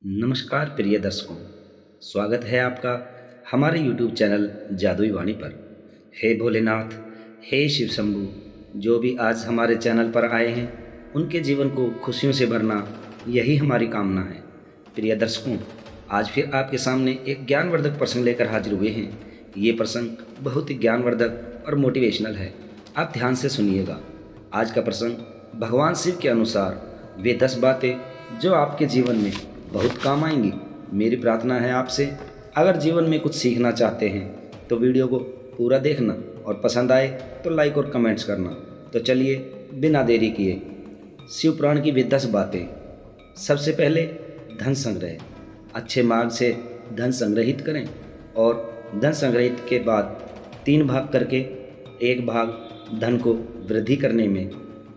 नमस्कार प्रिय दर्शकों, स्वागत है आपका हमारे YouTube चैनल जादुई वाणी पर। हे भोलेनाथ, हे शिव शंभु, जो भी आज हमारे चैनल पर आए हैं उनके जीवन को खुशियों से भरना, यही हमारी कामना है। प्रिय दर्शकों, आज फिर आपके सामने एक ज्ञानवर्धक प्रसंग लेकर हाजिर हुए हैं। ये प्रसंग बहुत ही ज्ञानवर्धक और मोटिवेशनल है। आप ध्यान से सुनिएगा। आज का प्रसंग भगवान शिव के अनुसार वे 10 बातें जो आपके जीवन में बहुत काम आएंगी। मेरी प्रार्थना है आपसे, अगर जीवन में कुछ सीखना चाहते हैं तो वीडियो को पूरा देखना और पसंद आए तो लाइक और कमेंट्स करना। तो चलिए बिना देरी किए शिव पुराण की वे 10 बातें। सबसे पहले धन संग्रह। अच्छे मार्ग से धन संग्रहित करें और धन संग्रहित के बाद 3 भाग करके, एक भाग धन को वृद्धि करने में,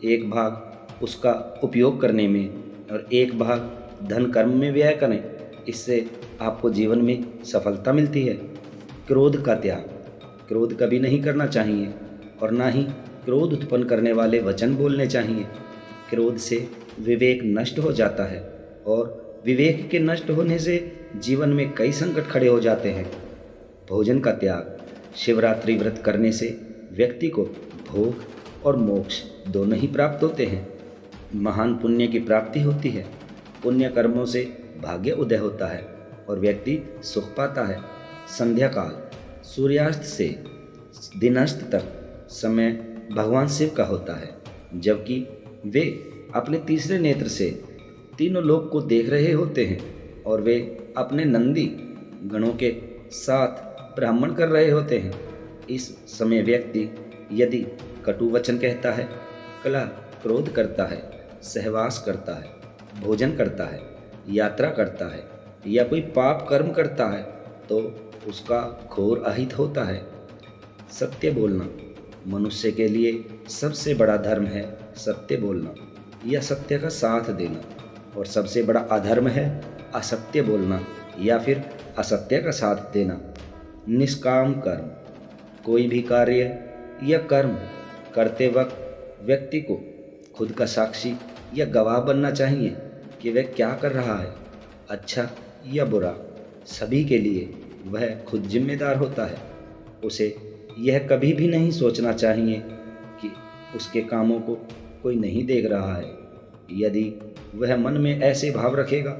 एक भाग उसका उपयोग करने में और एक भाग धन कर्म में व्यय करें। इससे आपको जीवन में सफलता मिलती है। क्रोध का त्याग। क्रोध कभी नहीं करना चाहिए और ना ही क्रोध उत्पन्न करने वाले वचन बोलने चाहिए। क्रोध से विवेक नष्ट हो जाता है और विवेक के नष्ट होने से जीवन में कई संकट खड़े हो जाते हैं। भोजन का त्याग। शिवरात्रि व्रत करने से व्यक्ति को भोग और मोक्ष दोनों ही प्राप्त होते हैं। महान पुण्य की प्राप्ति होती है। पुण्य कर्मों से भाग्य उदय होता है और व्यक्ति सुख पाता है। संध्या काल। सूर्यास्त से दिनास्त तक समय भगवान शिव का होता है, जबकि वे अपने तीसरे नेत्र से तीनों लोक को देख रहे होते हैं और वे अपने नंदी गणों के साथ ब्राह्मण कर रहे होते हैं। इस समय व्यक्ति यदि कटु वचन कहता है, कलह क्रोध करता है, सहवास करता है, भोजन करता है, यात्रा करता है या कोई पाप कर्म करता है तो उसका घोर अहित होता है। सत्य बोलना। मनुष्य के लिए सबसे बड़ा धर्म है सत्य बोलना या सत्य का साथ देना, और सबसे बड़ा अधर्म है असत्य बोलना या फिर असत्य का साथ देना। निष्काम कर्म। कोई भी कार्य या कर्म करते वक्त व्यक्ति को खुद का साक्षी या गवाह बनना चाहिए कि वह क्या कर रहा है, अच्छा या बुरा। सभी के लिए वह खुद जिम्मेदार होता है। उसे यह कभी भी नहीं सोचना चाहिए कि उसके कामों को कोई नहीं देख रहा है। यदि वह मन में ऐसे भाव रखेगा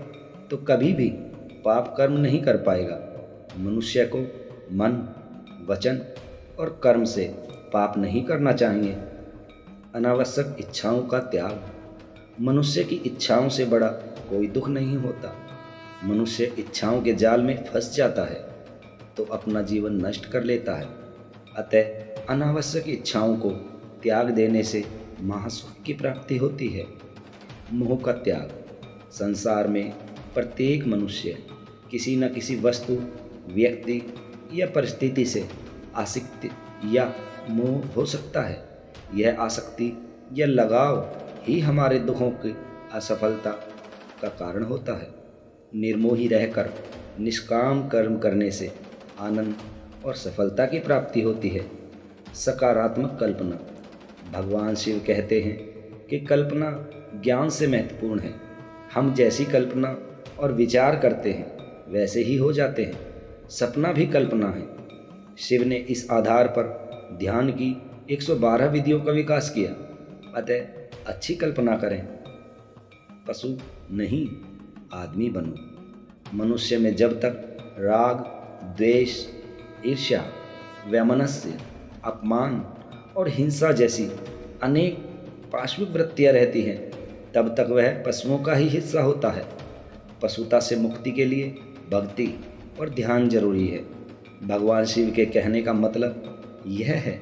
तो कभी भी पाप कर्म नहीं कर पाएगा। मनुष्य को मन, वचन और कर्म से पाप नहीं करना चाहिए। अनावश्यक इच्छाओं का त्याग। मनुष्य की इच्छाओं से बड़ा कोई दुख नहीं होता। मनुष्य इच्छाओं के जाल में फंस जाता है तो अपना जीवन नष्ट कर लेता है। अतः अनावश्यक इच्छाओं को त्याग देने से महासुख की प्राप्ति होती है। मोह का त्याग। संसार में प्रत्येक मनुष्य किसी न किसी वस्तु, व्यक्ति या परिस्थिति से आसक्ति या मोह हो सकता है। यह आसक्ति या लगाव ही हमारे दुखों की असफलता का कारण होता है। निर्मोही रहकर निष्काम कर्म करने से आनंद और सफलता की प्राप्ति होती है। सकारात्मक कल्पना। भगवान शिव कहते हैं कि कल्पना ज्ञान से महत्वपूर्ण है। हम जैसी कल्पना और विचार करते हैं वैसे ही हो जाते हैं। सपना भी कल्पना है। शिव ने इस आधार पर ध्यान की 112 विधियों का विकास किया। अतः अच्छी कल्पना करें। पशु नहीं, आदमी बनो। मनुष्य में जब तक राग, द्वेष, ईर्ष्या, वैमनस्य, अपमान और हिंसा जैसी अनेक पाशविक वृत्तियाँ रहती हैं, तब तक वह पशुओं का ही हिस्सा होता है। पशुता से मुक्ति के लिए भक्ति और ध्यान जरूरी है। भगवान शिव के कहने का मतलब यह है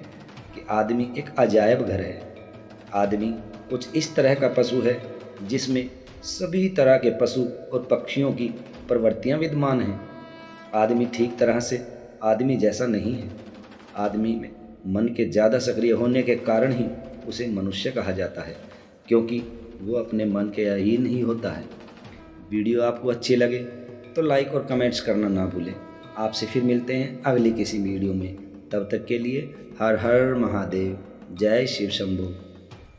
कि आदमी एक अजायब घर है। आदमी कुछ इस तरह का पशु है जिसमें सभी तरह के पशु और पक्षियों की प्रवृत्तियां विद्यमान हैं। आदमी ठीक तरह से आदमी जैसा नहीं है। आदमी में मन के ज़्यादा सक्रिय होने के कारण ही उसे मनुष्य कहा जाता है, क्योंकि वो अपने मन के अधीन ही होता है। वीडियो आपको अच्छी लगे तो लाइक और कमेंट्स करना ना भूलें। आपसे फिर मिलते हैं अगली किसी वीडियो में। तब तक के लिए हर हर महादेव। जय शिव शंभू।